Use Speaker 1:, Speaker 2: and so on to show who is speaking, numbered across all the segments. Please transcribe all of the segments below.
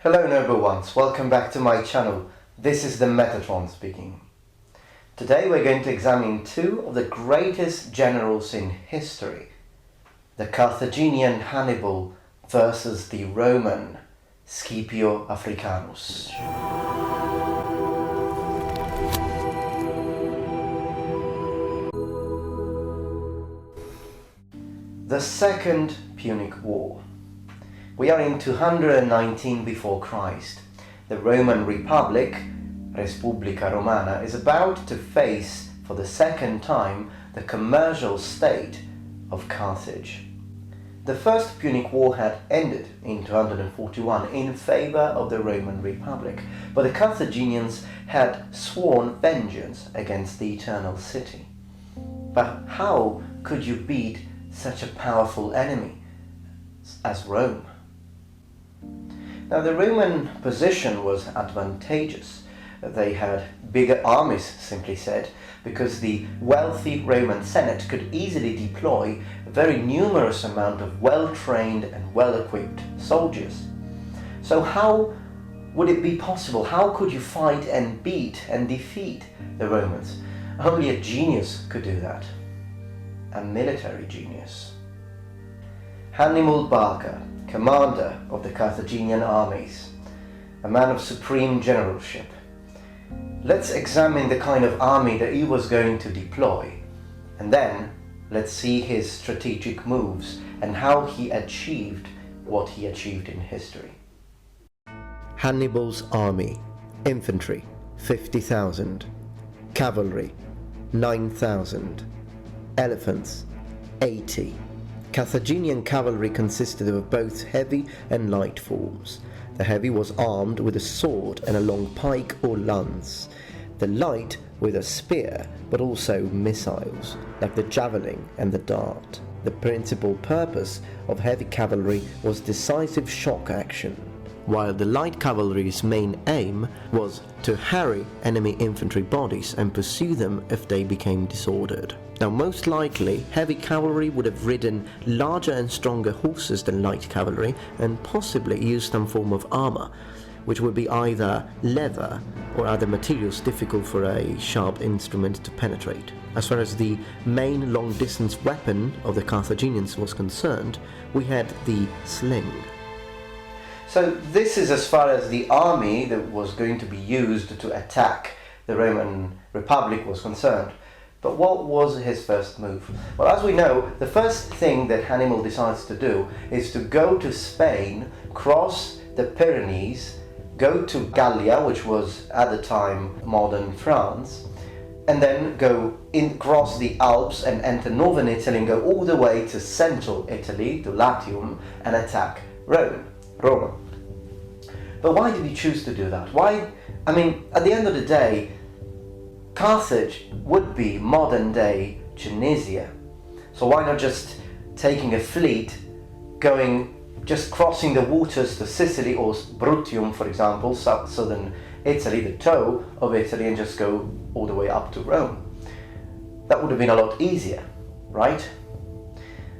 Speaker 1: Hello noble ones, welcome back to my channel. This is the Metatron speaking. Today we're going to examine two of the greatest generals in history. The Carthaginian Hannibal versus the Roman Scipio Africanus. The Second Punic War. We are in 219 before Christ. The Roman Republic, Res Publica Romana, is about to face for the second time the commercial state of Carthage. The First Punic War had ended in 241 in favor of the Roman Republic, but the Carthaginians had sworn vengeance against the Eternal City. But how could you beat such a powerful enemy as Rome? Now, the Roman position was advantageous. They had bigger armies, simply said, because the wealthy Roman Senate could easily deploy a very numerous amount of well-trained and well-equipped soldiers. So how would it be possible? How could you fight and beat and defeat the Romans? Only a genius could do that. A military genius. Hannibal Barca, commander of the Carthaginian armies, a man of supreme generalship. Let's examine the kind of army that he was going to deploy, and then let's see his strategic moves and how he achieved what he achieved in history. Hannibal's army: infantry 50,000, cavalry 9,000, elephants 80. Carthaginian cavalry consisted of both heavy and light forms. The heavy was armed with a sword and a long pike or lance. The light with a spear, but also missiles, like the javelin and the dart. The principal purpose of heavy cavalry was decisive shock action, while the light cavalry's main aim was to harry enemy infantry bodies and pursue them if they became disordered. Now, most likely, heavy cavalry would have ridden larger and stronger horses than light cavalry and possibly used some form of armour, which would be either leather or other materials difficult for a sharp instrument to penetrate. As far as the main long-distance weapon of the Carthaginians was concerned, we had the sling. So this is as far as the army that was going to be used to attack the Roman Republic was concerned. But what was his first move? Well, as we know, the first thing that Hannibal decides to do is to go to Spain, cross the Pyrenees, go to Gallia, which was at the time modern France, and then cross the Alps and enter northern Italy and go all the way to central Italy, to Latium, and attack Rome. But why did he choose to do that? Why? I mean, at the end of the day, Carthage would be modern-day Tunisia. So why not just taking a fleet, just crossing the waters to Sicily or Bruttium, for example, southern Italy, the toe of Italy, and just go all the way up to Rome? That would have been a lot easier, right?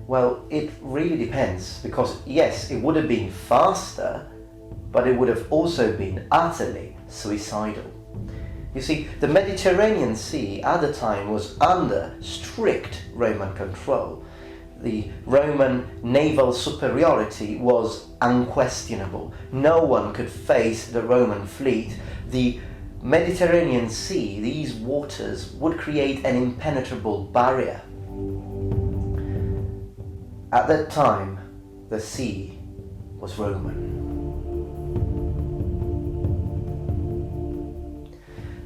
Speaker 1: Well, it really depends, because yes, it would have been faster, but it would have also been utterly suicidal. You see, the Mediterranean Sea at the time was under strict Roman control. The Roman naval superiority was unquestionable. No one could face the Roman fleet. The Mediterranean Sea, these waters, would create an impenetrable barrier. At that time, the sea was Roman.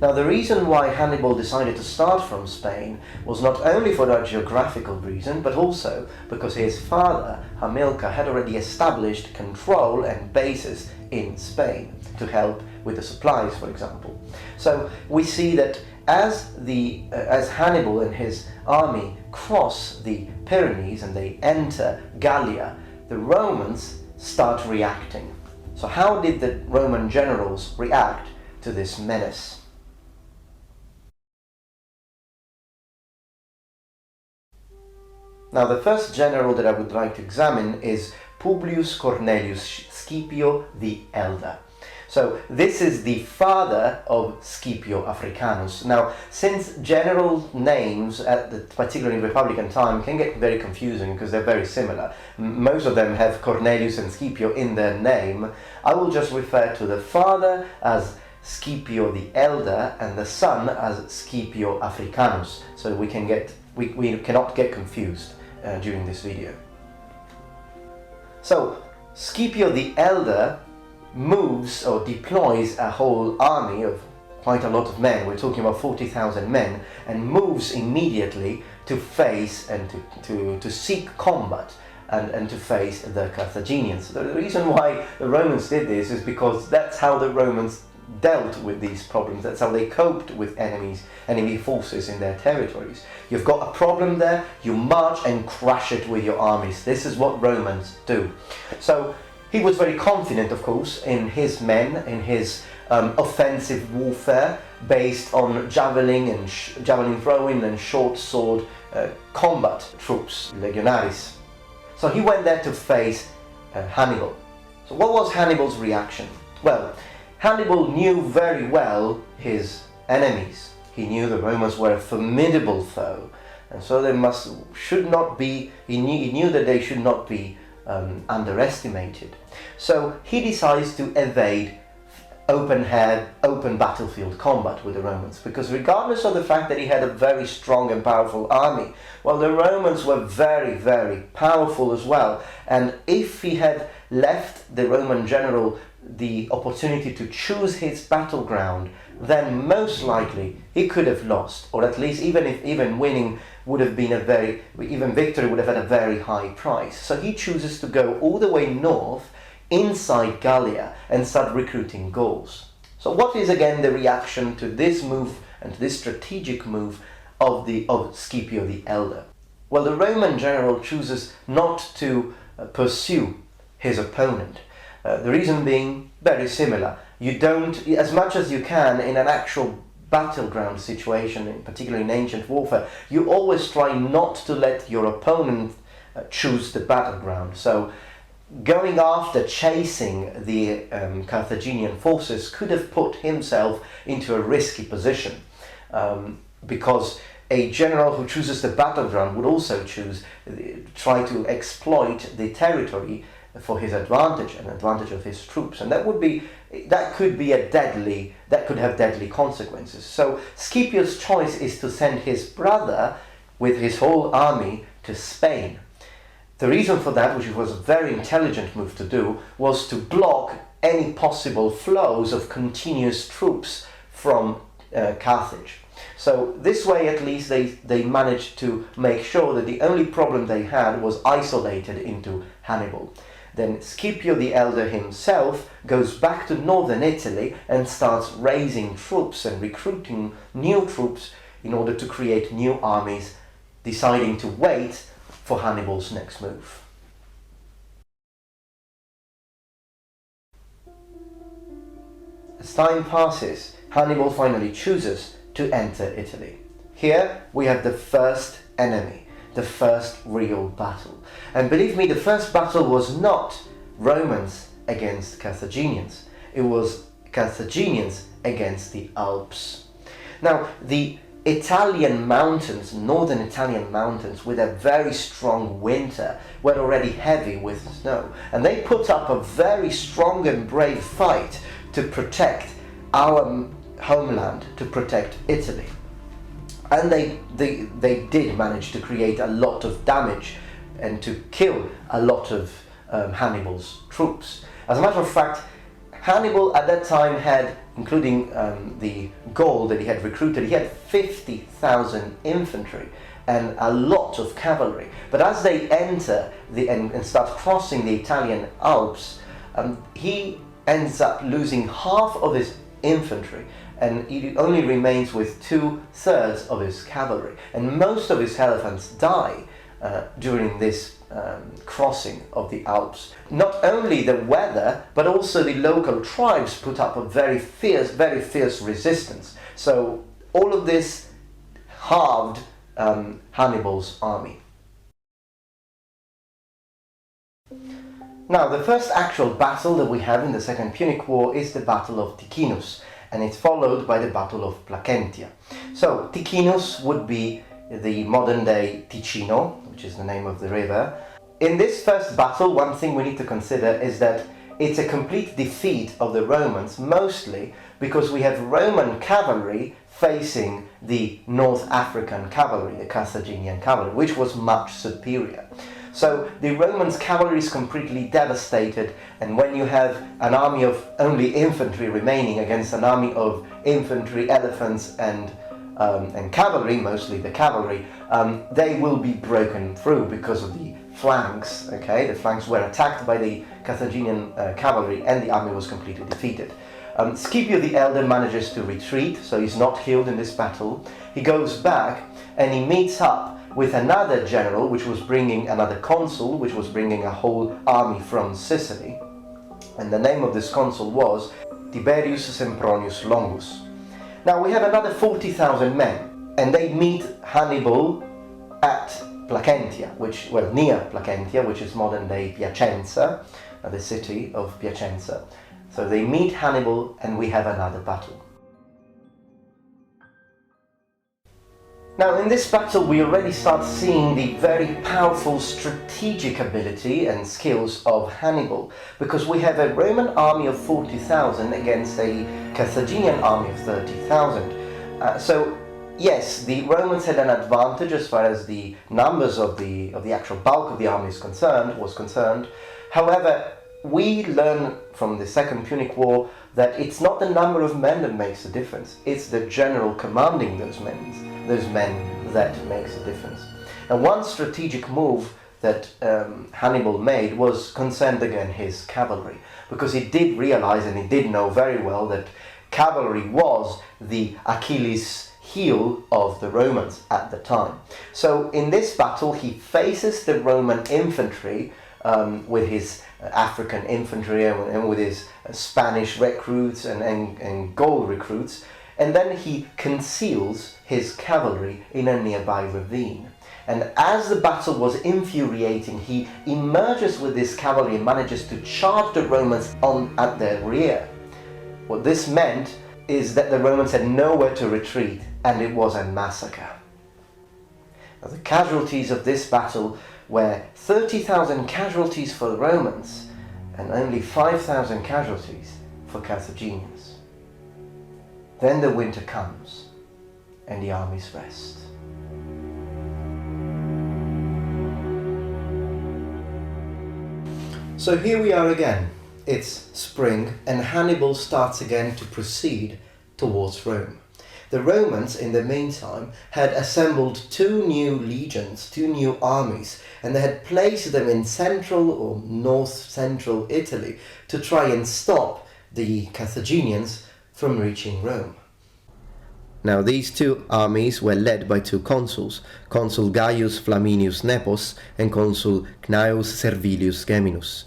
Speaker 1: Now, the reason why Hannibal decided to start from Spain was not only for that geographical reason, but also because his father, Hamilcar, had already established control and bases in Spain to help with the supplies, for example. So we see that as Hannibal and his army cross the Pyrenees and they enter Gallia, the Romans start reacting. So how did the Roman generals react to this menace? Now, the first general that I would like to examine is Publius Cornelius Scipio the Elder. So this is the father of Scipio Africanus. Now, since general names at the particularly Republican time can get very confusing because they're very similar, most of them have Cornelius and Scipio in their name, I will just refer to the father as Scipio the Elder and the son as Scipio Africanus, so we cannot get confused during this video. So Scipio the Elder moves or deploys a whole army of quite a lot of men, we're talking about 40,000 men, and moves immediately to face and to seek combat and to face the Carthaginians. The reason why the Romans did this is because that's how the Romans dealt with these problems, that's how they coped with enemy forces in their territories. You've got a problem there, you march and crush it with your armies. This is what Romans do. So he was very confident, of course, in his men, in his offensive warfare based on javelin throwing and short sword combat troops, legionaries. So he went there to face Hannibal. So what was Hannibal's reaction? Well, Hannibal knew very well his enemies. He knew the Romans were a formidable foe, and so he knew that they should not be underestimated. So he decides to evade open battlefield combat with the Romans, because regardless of the fact that he had a very strong and powerful army, well, the Romans were very, very powerful as well, and if he had left the Roman general the opportunity to choose his battleground, then most likely he could have lost, or at least even winning would have been victory would have had a very high price. So he chooses to go all the way north inside Gallia and start recruiting Gauls. So what is again the reaction to this move and to this strategic move of Scipio the Elder? Well, the Roman general chooses not to pursue his opponent. The reason being very similar. You don't, as much as you can in an actual battleground situation, particularly in ancient warfare, you always try not to let your opponent choose the battleground. So going after chasing the Carthaginian forces could have put himself into a risky position, because a general who chooses the battleground would also try to exploit the territory for his advantage and advantage of his troops, and that could have deadly consequences. So Scipio's choice is to send his brother with his whole army to Spain. The reason for that, which was a very intelligent move to do, was to block any possible flows of continuous troops from Carthage. So this way at least they managed to make sure that the only problem they had was isolated into Hannibal. Then Scipio the Elder himself goes back to northern Italy and starts raising troops and recruiting new troops in order to create new armies, deciding to wait for Hannibal's next move. As time passes, Hannibal finally chooses to enter Italy. Here we have the first enemy, the first real battle. And believe me, the first battle was not Romans against Carthaginians. It was Carthaginians against the Alps. Now, the Italian mountains, northern Italian mountains, with a very strong winter, were already heavy with snow. And they put up a very strong and brave fight to protect our homeland, to protect Italy. And they did manage to create a lot of damage and to kill a lot of Hannibal's troops. As a matter of fact, Hannibal at that time had, including the Gaul that he had recruited, he had 50,000 infantry and a lot of cavalry. But as they enter and start crossing the Italian Alps, he ends up losing half of his infantry, and he only remains with 2/3 of his cavalry, and most of his elephants die during this crossing of the Alps. Not only the weather, but also the local tribes put up a very fierce resistance. So all of this halved Hannibal's army. Now, the first actual battle that we have in the Second Punic War is the Battle of Ticinus, and it's followed by the Battle of Placentia. So, Ticinus would be the modern-day Ticino, which is the name of the river. In this first battle, one thing we need to consider is that it's a complete defeat of the Romans, mostly because we have Roman cavalry facing the North African cavalry, the Carthaginian cavalry, which was much superior. So the Romans' cavalry is completely devastated, and when you have an army of only infantry remaining against an army of infantry, elephants, and cavalry, mostly the cavalry, they will be broken through because of the flanks. Okay, the flanks were attacked by the Carthaginian cavalry, and the army was completely defeated. Scipio the Elder manages to retreat, so he's not killed in this battle. He goes back and he meets up with another general, which was bringing another consul, which was bringing a whole army from Sicily. And the name of this consul was Tiberius Sempronius Longus. Now we have another 40,000 men, and they meet Hannibal at Placentia, near Placentia, which is modern-day Piacenza, the city of Piacenza. So they meet Hannibal, and we have another battle. Now, in this battle, we already start seeing the very powerful strategic ability and skills of Hannibal, because we have a Roman army of 40,000 against a Carthaginian army of 30,000. So, yes, the Romans had an advantage as far as the numbers of the actual bulk of the army was concerned. However, we learn from the Second Punic War that it's not the number of men that makes the difference, it's the general commanding those men that makes a difference. And one strategic move that Hannibal made was concerned again his cavalry, because he did realize and he did know very well that cavalry was the Achilles heel of the Romans at the time. So in this battle he faces the Roman infantry with his African infantry and with his Spanish recruits and Gaul recruits, and then he conceals his cavalry in a nearby ravine. And as the battle was infuriating, he emerges with his cavalry and manages to charge the Romans at their rear. What this meant is that the Romans had nowhere to retreat, and it was a massacre. Now, the casualties of this battle were 30,000 casualties for the Romans and only 5,000 casualties for Carthaginians. Then the winter comes and the armies rest. So here we are again. It's spring, and Hannibal starts again to proceed towards Rome. The Romans, in the meantime, had assembled two new legions, two new armies, and they had placed them in central or north-central Italy to try and stop the Carthaginians from reaching Rome. Now, these two armies were led by two consuls, Consul Gaius Flaminius Nepos and Consul Cnaeus Servilius Geminus.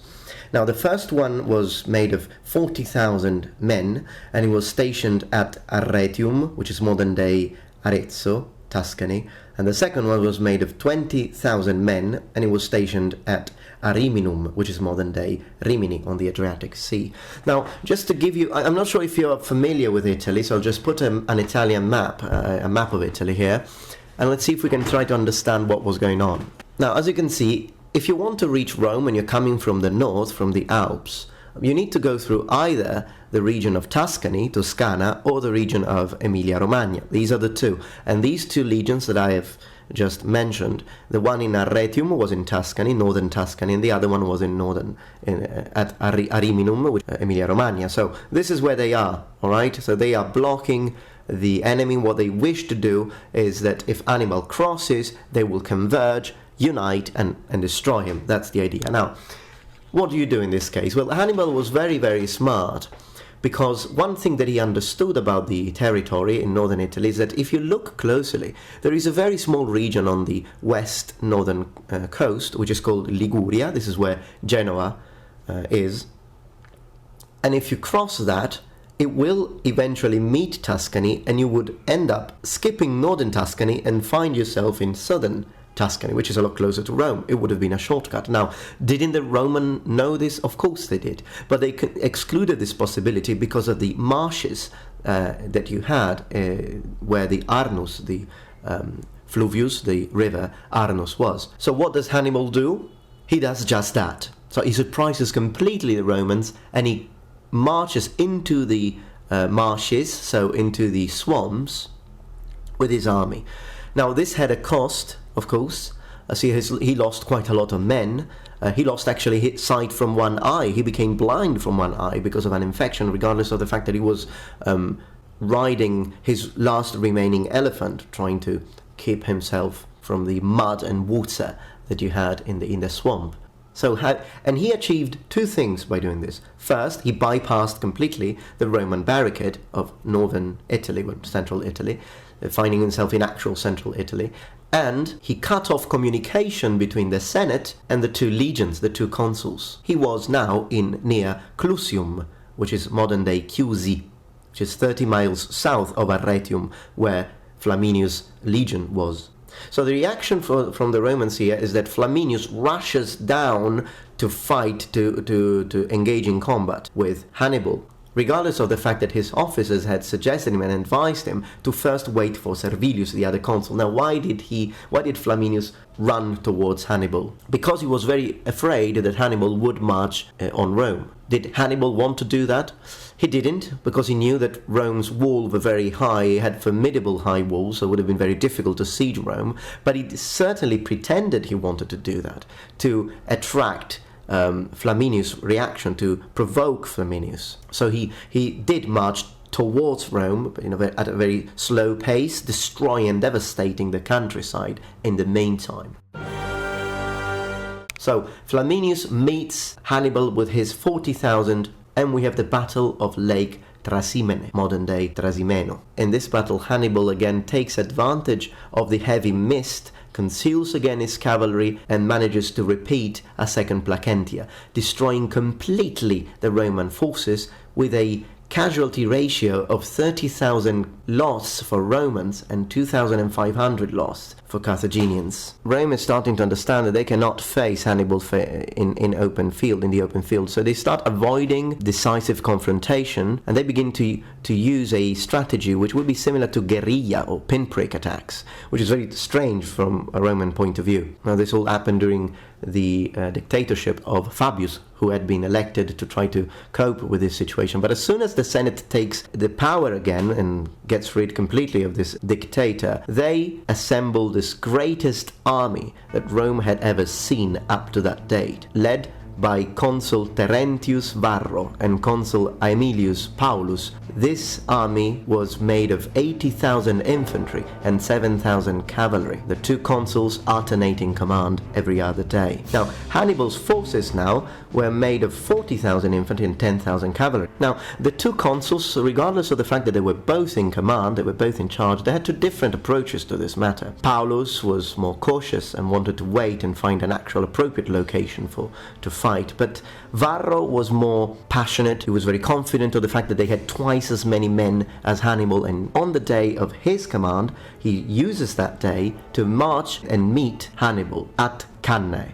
Speaker 1: Now, the first one was made of 40,000 men, and he was stationed at Arretium, which is modern-day Arezzo, Tuscany, and the second one was made of 20,000 men, and he was stationed at Ariminum, which is modern-day Rimini on the Adriatic Sea. Now, just to give you, I'm not sure if you're familiar with Italy, so I'll just put an Italian map, a map of Italy here, and let's see if we can try to understand what was going on. Now, as you can see, if you want to reach Rome and you're coming from the north, from the Alps, you need to go through either the region of Tuscany, Toscana, or the region of Emilia-Romagna. These are the two. And these two legions that I have just mentioned, the one in Arretium was in Tuscany, northern Tuscany, and the other one was in at Ariminum, Emilia-Romagna. So this is where they are, all right? So they are blocking the enemy. What they wish to do is that if Hannibal crosses, they will converge, unite, and destroy him. That's the idea. Now, what do you do in this case? Well, Hannibal was very, very smart, because one thing that he understood about the territory in northern Italy is that if you look closely, there is a very small region on the west northern coast, which is called Liguria. This is where Genoa is. And if you cross that, it will eventually meet Tuscany, and you would end up skipping northern Tuscany and find yourself in southern Tuscany, which is a lot closer to Rome. It would have been a shortcut. Now, didn't the Roman know this? Of course they did. But they excluded this possibility because of the marshes that you had where the Arnus, the Fluvius, the river Arnus was. So what does Hannibal do? He does just that. So he surprises completely the Romans and he marches into the marshes, so into the swamps, with his army. Now this had a cost, of course, as he lost quite a lot of men. He lost actually sight from one eye. He became blind from one eye because of an infection, regardless of the fact that he was riding his last remaining elephant, trying to keep himself from the mud and water that you had in the swamp. And he achieved two things by doing this. First, he bypassed completely the Roman barricade of northern Italy, central Italy, finding himself in actual central Italy, and he cut off communication between the Senate and the two legions, the two consuls. He was now near Clusium, which is modern-day Chiusi, which is 30 miles south of Arretium, where Flaminius' legion was. So the reaction from the Romans here is that Flaminius rushes down to fight, to engage in combat with Hannibal, regardless of the fact that his officers had suggested him and advised him to first wait for Servilius, the other consul. Now, why did Flaminius run towards Hannibal? Because he was very afraid that Hannibal would march on Rome. Did Hannibal want to do that? He didn't, because he knew that Rome's walls were very high. He had formidable high walls, so it would have been very difficult to siege Rome. But he certainly pretended he wanted to do that, to attract Flaminius' reaction, to provoke Flaminius. So he did march towards Rome at a very slow pace, destroying and devastating the countryside in the meantime. So Flaminius meets Hannibal with his 40,000, and we have the Battle of Lake Trasimene, modern-day Trasimeno. In this battle, Hannibal again takes advantage of the heavy mist, conceals again his cavalry, and manages to repeat a second Placentia, destroying completely the Roman forces with a casualty ratio of 30,000 lost for Romans and 2,500 lost for Carthaginians. Rome is starting to understand that they cannot face Hannibal in the open field, so they start avoiding decisive confrontation, and they begin to use a strategy which would be similar to guerrilla or pinprick attacks, which is very strange from a Roman point of view. Now, this all happened during the dictatorship of Fabius, who had been elected to try to cope with this situation. But as soon as the Senate takes the power again and gets rid completely of this dictator, they assemble this greatest army that Rome had ever seen up to that date, led by Consul Terentius Varro and Consul Aemilius Paulus. This army was made of 80,000 infantry and 7,000 cavalry, the two consuls alternating command every other day. Now, Hannibal's forces now were made of 40,000 infantry and 10,000 cavalry. Now, the two consuls, regardless of the fact that they were both in command, they were both in charge, they had two different approaches to this matter. Paulus was more cautious and wanted to wait and find an actual appropriate location to fight, but Varro was more passionate. He was very confident of the fact that they had twice as many men as Hannibal, and on the day of his command, he uses that day to march and meet Hannibal at Cannae.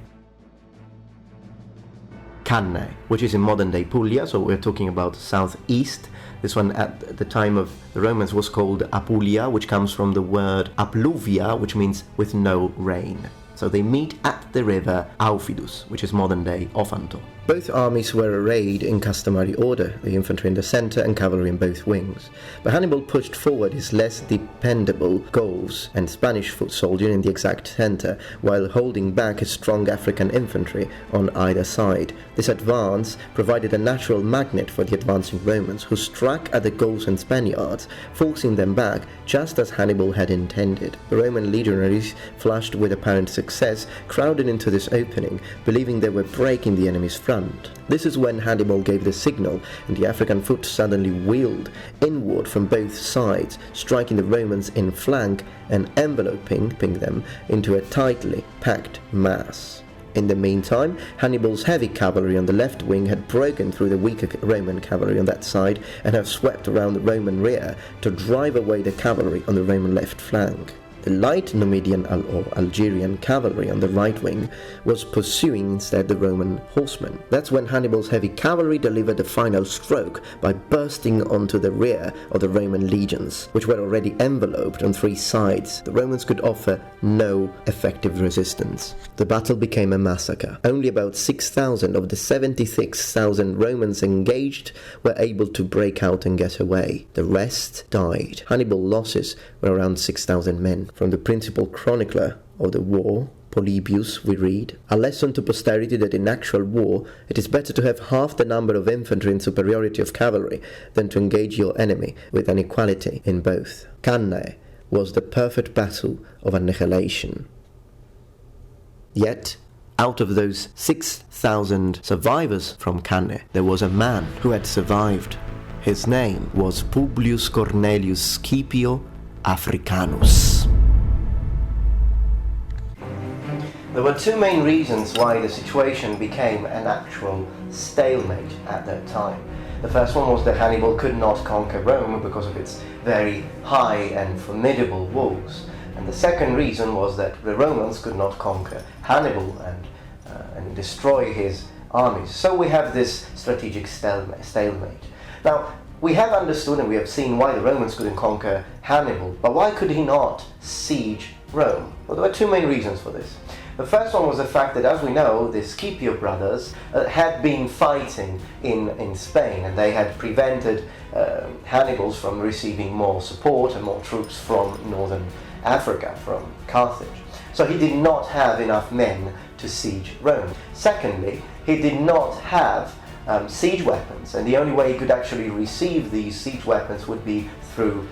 Speaker 1: Cannae, which is in modern-day Puglia, so we're talking about southeast. This one at the time of the Romans was called Apulia, which comes from the word appluvia, which means with no rain. So they meet at the river Aufidus, which is modern-day Ofanto. Both armies were arrayed in customary order, the infantry in the centre and cavalry in both wings. But Hannibal pushed forward his less dependable Gauls and Spanish foot soldier in the exact centre, while holding back his strong African infantry on either side. This advance provided a natural magnet for the advancing Romans, who struck at the Gauls and Spaniards, forcing them back just as Hannibal had intended. The Roman legionaries, flushed with apparent success, crowded into this opening, believing they were breaking the enemy's front. This is when Hannibal gave the signal, and the African foot suddenly wheeled inward from both sides, striking the Romans in flank and enveloping them into a tightly packed mass. In the meantime, Hannibal's heavy cavalry on the left wing had broken through the weaker Roman cavalry on that side and have swept around the Roman rear to drive away the cavalry on the Roman left flank. The light Numidian or Algerian cavalry on the right wing was pursuing instead the Roman horsemen. That's when Hannibal's heavy cavalry delivered the final stroke by bursting onto the rear of the Roman legions, which were already enveloped on three sides. The Romans could offer no effective resistance. The battle became a massacre. Only about 6,000 of the 76,000 Romans engaged were able to break out and get away. The rest died. Hannibal's losses were around 6,000 men. From the principal chronicler of the war, Polybius, we read, "A lesson to posterity that in actual war it is better to have half the number of infantry and superiority of cavalry than to engage your enemy with an equality in both." Cannae was the perfect battle of annihilation. Yet, out of those 6,000 survivors from Cannae, there was a man who had survived. His name was Publius Cornelius Scipio Africanus. There were two main reasons why the situation became an actual stalemate at that time. The first one was that Hannibal could not conquer Rome because of its very high and formidable walls. And the second reason was that the Romans could not conquer Hannibal and destroy his armies. So we have this strategic stalemate. Now, we have understood and we have seen why the Romans couldn't conquer Hannibal, but why could he not siege Rome? Well, there were two main reasons for this. The first one was the fact that, as we know, the Scipio brothers had been fighting in Spain, and they had prevented Hannibal from receiving more support and more troops from northern Africa, from Carthage. So he did not have enough men to siege Rome. Secondly, he did not have siege weapons, and the only way he could actually receive these siege weapons would be through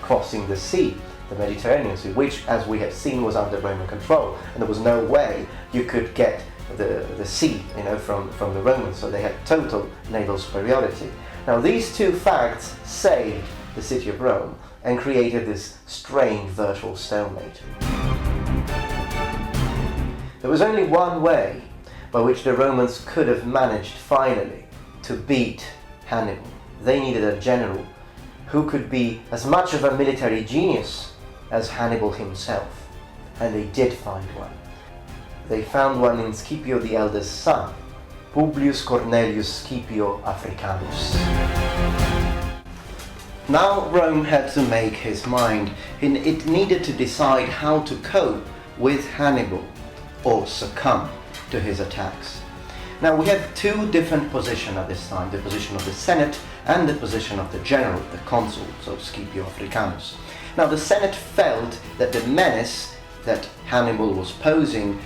Speaker 1: crossing the sea, the Mediterranean Sea, which, as we have seen, was under Roman control, and there was no way you could get the sea, from the Romans, so they had total naval superiority. Now, these two facts saved the city of Rome and created this strange virtual stalemate. There was only one way by which the Romans could have managed finally to beat Hannibal. They needed a general who could be as much of a military genius as Hannibal himself, and they did find one. They found one in Scipio the eldest son, Publius Cornelius Scipio Africanus. Now Rome had to make his mind. It needed to decide how to cope with Hannibal or succumb to his attacks. Now we have two different positions at this time, the position of the Senate and the position of the general, the consul, so Scipio Africanus. Now the Senate felt that the menace that Hannibal was posing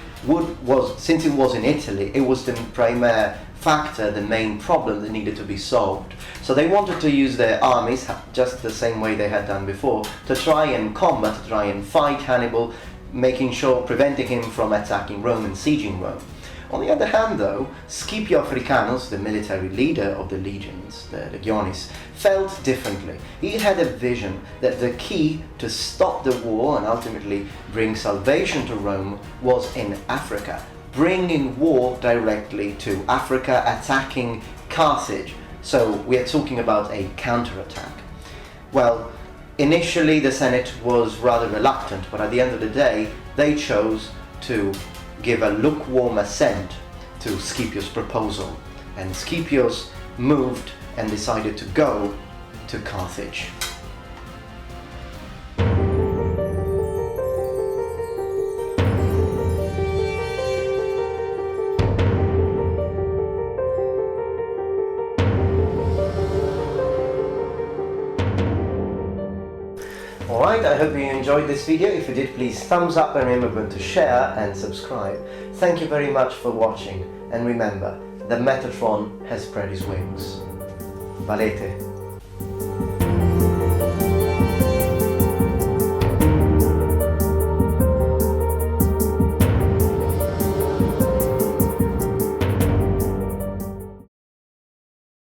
Speaker 1: since it was in Italy, it was the primary factor, the main problem that needed to be solved. So they wanted to use their armies, just the same way they had done before, to try and combat, to try and fight Hannibal, preventing him from attacking Rome and sieging Rome. On the other hand, though, Scipio Africanus, the military leader of the legions, the legiones, felt differently. He had a vision that the key to stop the war and ultimately bring salvation to Rome was in Africa, bringing war directly to Africa, attacking Carthage. So we are talking about a counterattack. Well, initially the Senate was rather reluctant, but at the end of the day, they chose to give a lukewarm assent to Scipio's proposal, and Scipios moved and decided to go to Carthage. Alright, I hope you enjoyed this video. If you did, please thumbs up and remember to share and subscribe. Thank you very much for watching, and remember, the Metatron has spread his wings. Valete!